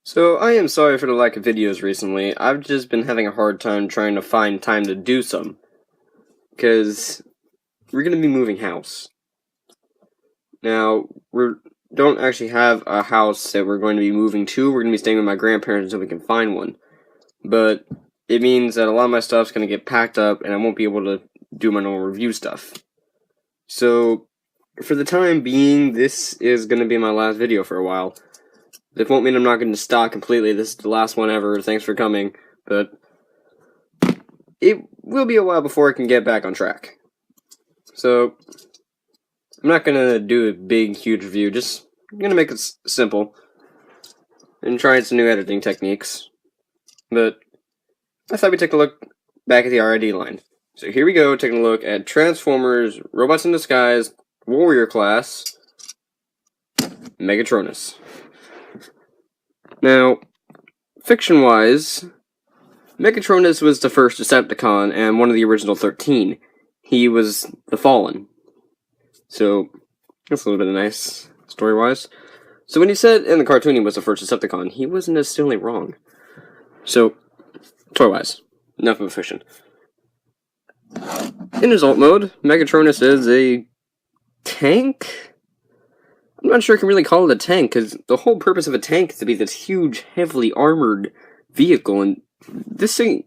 So, I am sorry for the lack of videos recently. I've just been having a hard time trying to find time to do some. Because we're going to be moving house. Now, we don't actually have a house that we're going to be moving to. We're going to be staying with my grandparents until we can find one. But it means that a lot of my stuff's going to get packed up and I won't be able to do my normal review stuff. So, for the time being, this is going to be my last video for a while. It won't mean I'm not going to stop completely. This is the last one ever. Thanks for coming. But it will be a while before I can get back on track. So, I'm not going to do a big, huge review. Just going to make it simple. And try some new editing techniques. But I thought we'd take a look back at the R.I.D line. So here we go, taking a look at Transformers, Robots in Disguise, Warrior Class, Megatronus. Now, fiction-wise, Megatronus was the first Decepticon and one of the original 13. He was the Fallen. So, that's a little bit nice, story-wise. So when he said in the cartoon he was the first Decepticon, he wasn't necessarily wrong. So, toy-wise, enough of a fiction. In his alt mode, Megatronus is a tank? I'm not sure I can really call it a tank, because the whole purpose of a tank is to be this huge, heavily armored vehicle, and this thing,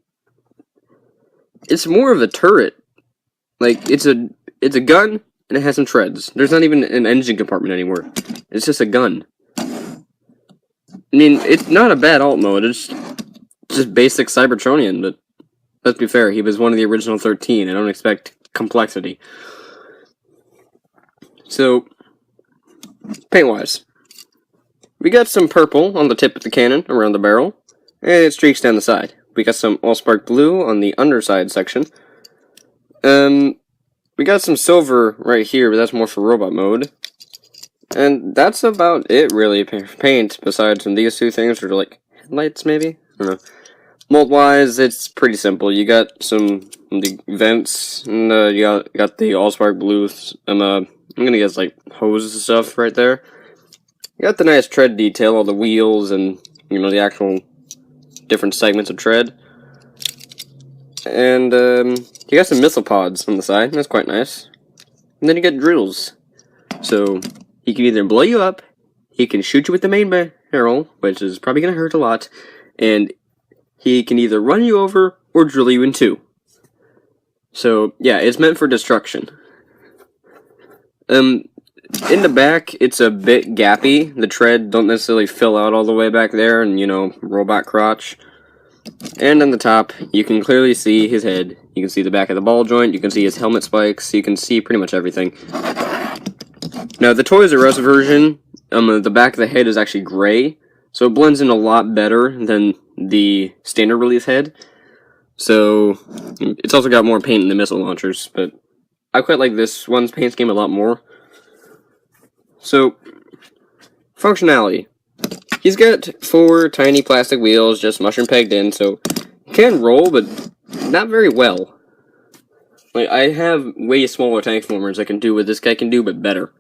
it's more of a turret. Like, it's a gun, and it has some treads. There's not even an engine compartment anymore. It's just a gun. I mean, it's not a bad alt mode, it's just basic Cybertronian, but let's be fair, he was one of the original 13, I don't expect complexity. So, paint-wise, we got some purple on the tip of the cannon around the barrel, and it streaks down the side. We got some allspark blue on the underside section. We got some silver right here, but that's more for robot mode. And that's about it, really, paint, besides from these two things, or like headlights, maybe? I don't know. Mold-wise, it's pretty simple. You got some the vents, and you got the allspark blue, I'm gonna guess like hoses and stuff right there. You got the nice tread detail, all the wheels and, you know, the actual different segments of tread. And you got some missile pods on the side, that's quite nice. And then you got drills. So he can either blow you up, he can shoot you with the main barrel, which is probably gonna hurt a lot, and he can either run you over or drill you in two. So yeah, it's meant for destruction. In the back, it's a bit gappy. The tread don't necessarily fill out all the way back there, and, you know, robot crotch. And on the top, you can clearly see his head. You can see the back of the ball joint, you can see his helmet spikes, you can see pretty much everything. Now, the Toys R Us version, the back of the head is actually gray, so it blends in a lot better than the standard release head. So, it's also got more paint in the missile launchers, but I quite like this one's paint scheme a lot more. So, functionality. He's got 4 tiny plastic wheels just mushroom pegged in, so he can roll, but not very well. Like, I have way smaller tank formers that can do what this guy can do, but better.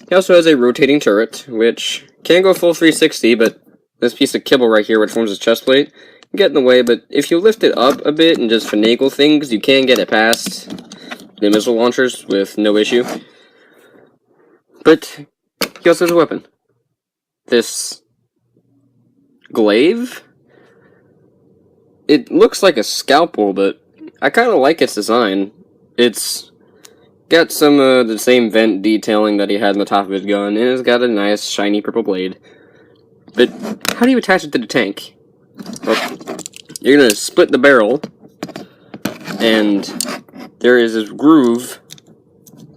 He also has a rotating turret, which can go full 360, but this piece of kibble right here, which forms his chest plate, can get in the way, but if you lift it up a bit and just finagle things, you can get it past the missile launchers with no issue. But he also has a weapon. This glaive? It looks like a scalpel, but I kind of like its design. It's got some of the same vent detailing that he had on the top of his gun, and it's got a nice shiny purple blade. But how do you attach it to the tank? Well, you're going to split the barrel, and there is this groove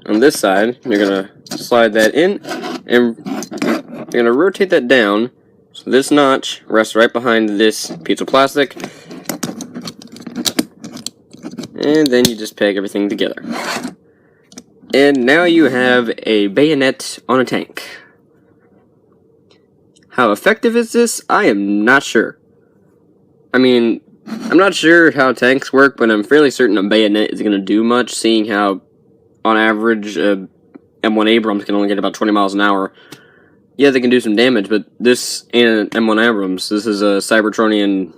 on this side. You're going to slide that in, and you're going to rotate that down, so this notch rests right behind this piece of plastic, and then you just peg everything together. And now you have a bayonet on a tank. How effective is this? I am not sure. I mean, I'm not sure how tanks work, but I'm fairly certain a bayonet is going to do much, seeing how, on average, M1 Abrams can only get about 20 miles an hour. yeah, they can do some damage, but this ain't an M1 Abrams. This is a Cybertronian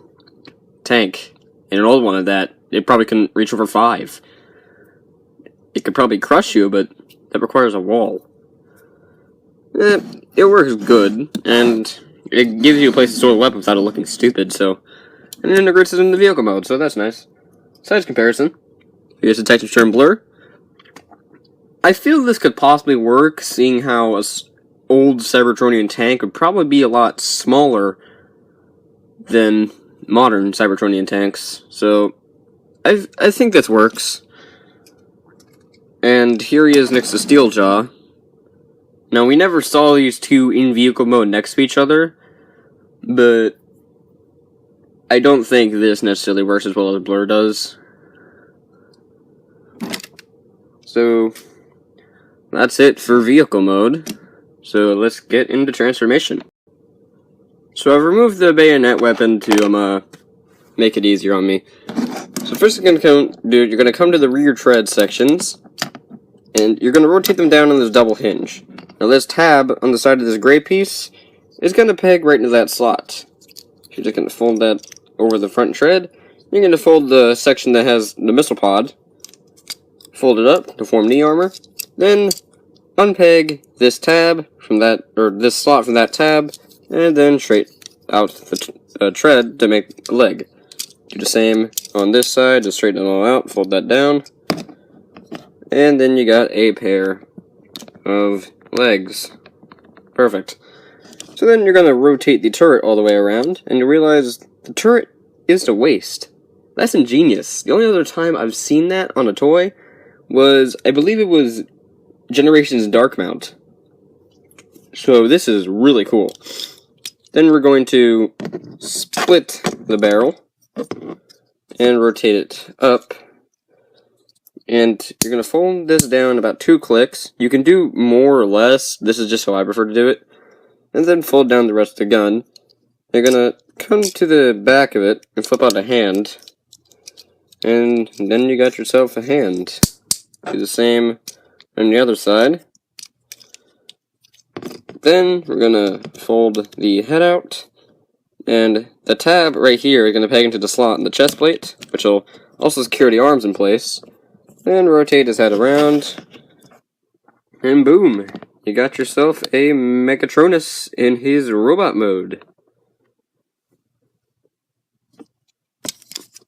tank, and an old one of that. It probably couldn't reach over 5. It could probably crush you, but that requires a wall. It works good, and it gives you a place to store the weapon without it looking stupid, so... And it integrates it into vehicle mode, so that's nice. Size comparison. Here's the texture and blur. I feel this could possibly work, seeing how a old Cybertronian tank would probably be a lot smaller than modern Cybertronian tanks, so I think this works. And here he is next to Steeljaw. Now, we never saw these two in vehicle mode next to each other, but I don't think this necessarily works as well as Blur does. So, that's it for vehicle mode. So, let's get into transformation. So, I've removed the bayonet weapon to make it easier on me. So, first you're going to come to the rear tread sections, and you're going to rotate them down on this double hinge. Now, this tab on the side of this gray piece is going to peg right into that slot. You're just going to fold that over the front tread. You're going to fold the section that has the missile pod. Fold it up to form knee armor. Then unpeg this tab from that, or this slot from that tab, and then straight out the tread to make a leg. Do the same on this side, just straighten it all out, fold that down, and then you got a pair of legs. Perfect. So then you're going to rotate the turret all the way around, and you realize the turret is the waist. That's ingenious. The only other time I've seen that on a toy was, I believe it was Generations Dark Mount. So this is really cool. Then we're going to split the barrel and rotate it up. And you're going to fold this down about 2 clicks. You can do more or less. This is just how I prefer to do it. And then fold down the rest of the gun. You're going to come to the back of it and flip out a hand. And then you got yourself a hand. Do the same on the other side. Then we're going to fold the head out. And the tab right here is going to peg into the slot in the chest plate, which will also secure the arms in place. Then rotate his head around, and boom, you got yourself a Megatronus in his robot mode.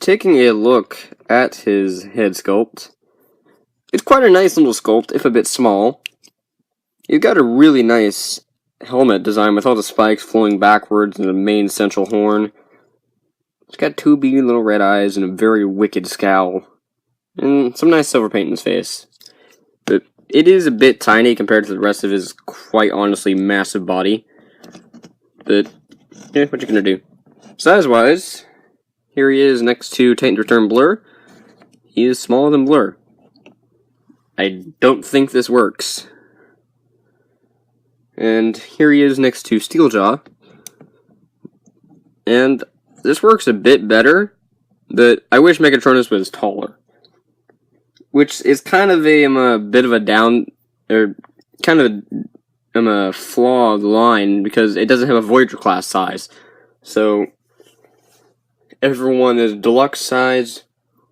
Taking a look at his head sculpt, it's quite a nice little sculpt, if a bit small. You've got a really nice helmet design with all the spikes flowing backwards and the main central horn. It's got 2 beady little red eyes and a very wicked scowl. And some nice silver paint in his face. But it is a bit tiny compared to the rest of his quite honestly massive body. But, yeah, what you gonna do? Size-wise, here he is next to Titan Return Blur. He is smaller than Blur. I don't think this works. And here he is next to Steeljaw. And this works a bit better, but I wish Megatronus was taller. Which is kind of a bit of a down, or kind of a flaw of the line, because it doesn't have a Voyager class size. So, everyone is deluxe sized,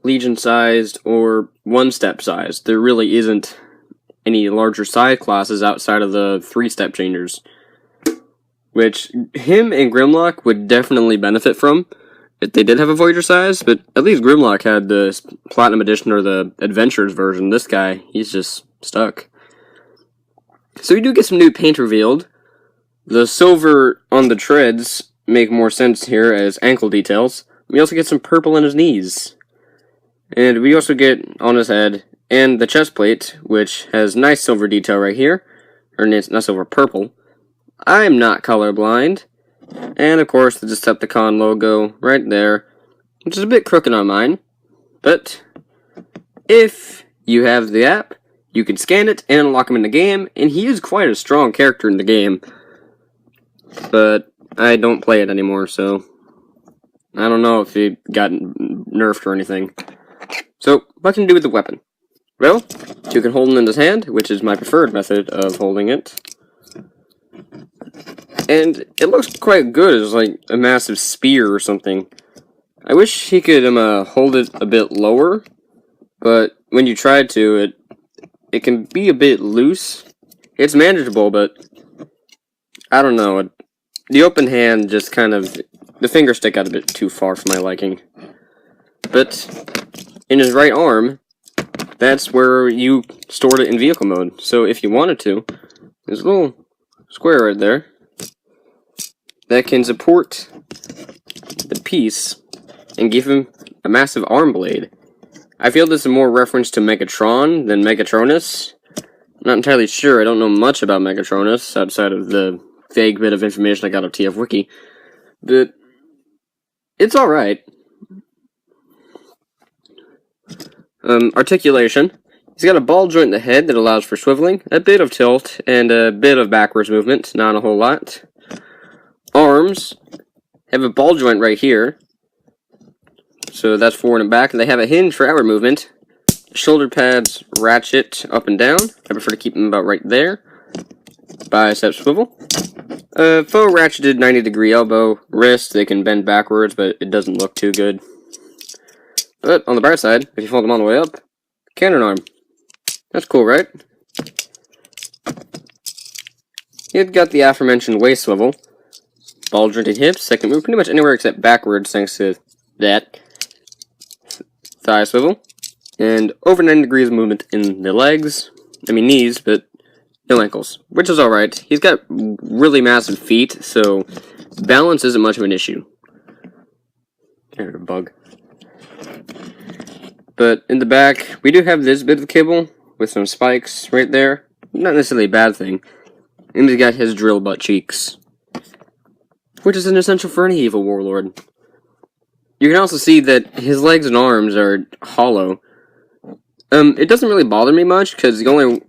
Legion sized, or one-step sized. There really isn't any larger size classes outside of the 3-step changers. Which, him and Grimlock would definitely benefit from. If they did have a Voyager size, but at least Grimlock had the Platinum Edition or the Adventures version. This guy, he's just stuck. So we do get some new paint revealed. The silver on the treads make more sense here as ankle details. We also get some purple on his knees. And we also get on his head and the chest plate, which has nice silver detail right here. Or not silver, purple. I'm not colorblind. And, of course, the Decepticon logo right there, which is a bit crooked on mine. But, if you have the app, you can scan it and unlock him in the game, and he is quite a strong character in the game. But, I don't play it anymore, so I don't know if he got nerfed or anything. So, what can you do with the weapon? Well, you can hold it in his hand, which is my preferred method of holding it. And it looks quite good as like a massive spear or something. I wish he could hold it a bit lower, but when you try to, it can be a bit loose. It's manageable, but I don't know. The open hand just kind of, the finger stick out a bit too far for my liking. But in his right arm, that's where you stored it in vehicle mode. So if you wanted to, there's a little square right there that can support the piece and give him a massive arm blade. I feel this is more reference to Megatron than Megatronus. Not entirely sure. I don't know much about Megatronus outside of the vague bit of information I got of TF Wiki, but it's alright. Articulation. He's got a ball joint in the head that allows for swiveling, a bit of tilt, and a bit of backwards movement, not a whole lot. Arms have a ball joint right here, so that's forward and back, and they have a hinge for outward movement. Shoulder pads ratchet up and down. I prefer to keep them about right there. Bicep swivel. Faux ratcheted 90-degree elbow. Wrist, they can bend backwards, but it doesn't look too good. But on the bright side, if you fold them all the way up, cannon arm. That's cool, right? You've got the aforementioned waist swivel. Ball jointed hips, that can move pretty much anywhere except backwards thanks to that. Thigh swivel. And over 90 degrees of movement in the legs. I mean knees, but no ankles. Which is alright. He's got really massive feet, so balance isn't much of an issue. There's a bug. But in the back, we do have this bit of cable with some spikes right there. Not necessarily a bad thing. And he's got his drill butt cheeks, which is an essential for any evil warlord. You can also see that his legs and arms are hollow. It doesn't really bother me much, because the only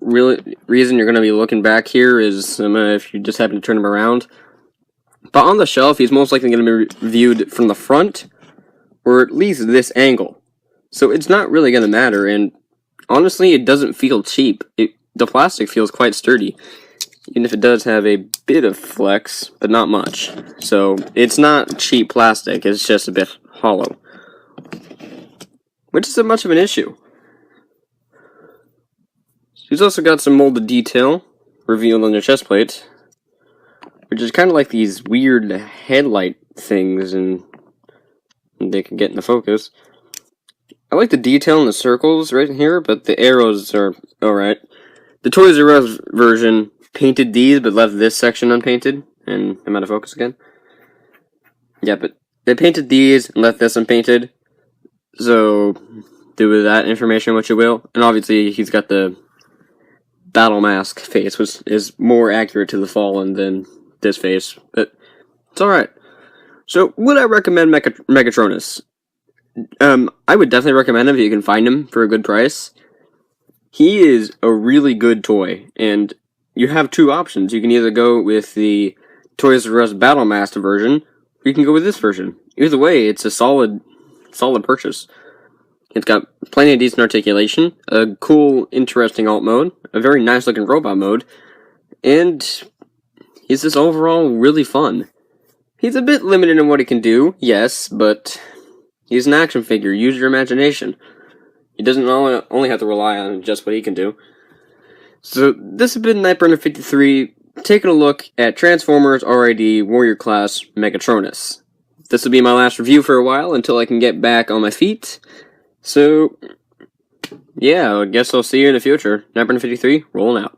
reason you're going to be looking back here is if you just happen to turn him around. But on the shelf, he's most likely going to be viewed from the front, or at least this angle. So it's not really going to matter, and honestly, it doesn't feel cheap. The plastic feels quite sturdy, even if it does have a bit of flex, but not much. So it's not cheap plastic, it's just a bit hollow, which isn't much of an issue. He's also got some molded detail revealed on the chest plate, which is kind of like these weird headlight things, and they can get into focus. I like the detail in the circles right here, but the arrows are alright. The Toys R Us version painted these, but left this section unpainted, and I'm out of focus again. Yeah, but they painted these and left this unpainted, so do with that information what you will. And obviously, he's got the battle mask face, which is more accurate to the Fallen than this face, but it's alright. So, would I recommend Megatronus? I would definitely recommend him if you can find him for a good price. He is a really good toy, and you have two options. You can either go with the Toys R Us Battle Master version, or you can go with this version. Either way, it's a solid purchase. It's got plenty of decent articulation, a cool, interesting alt mode, a very nice looking robot mode, and he's just overall really fun. He's a bit limited in what he can do, yes, but he's an action figure. Use your imagination. He doesn't only have to rely on just what he can do. So, this has been Nightburner 53, taking a look at Transformers R.I.D. Warrior Class Megatronus. This will be my last review for a while until I can get back on my feet. So, yeah, I guess I'll see you in the future. Nightburner 53, rolling out.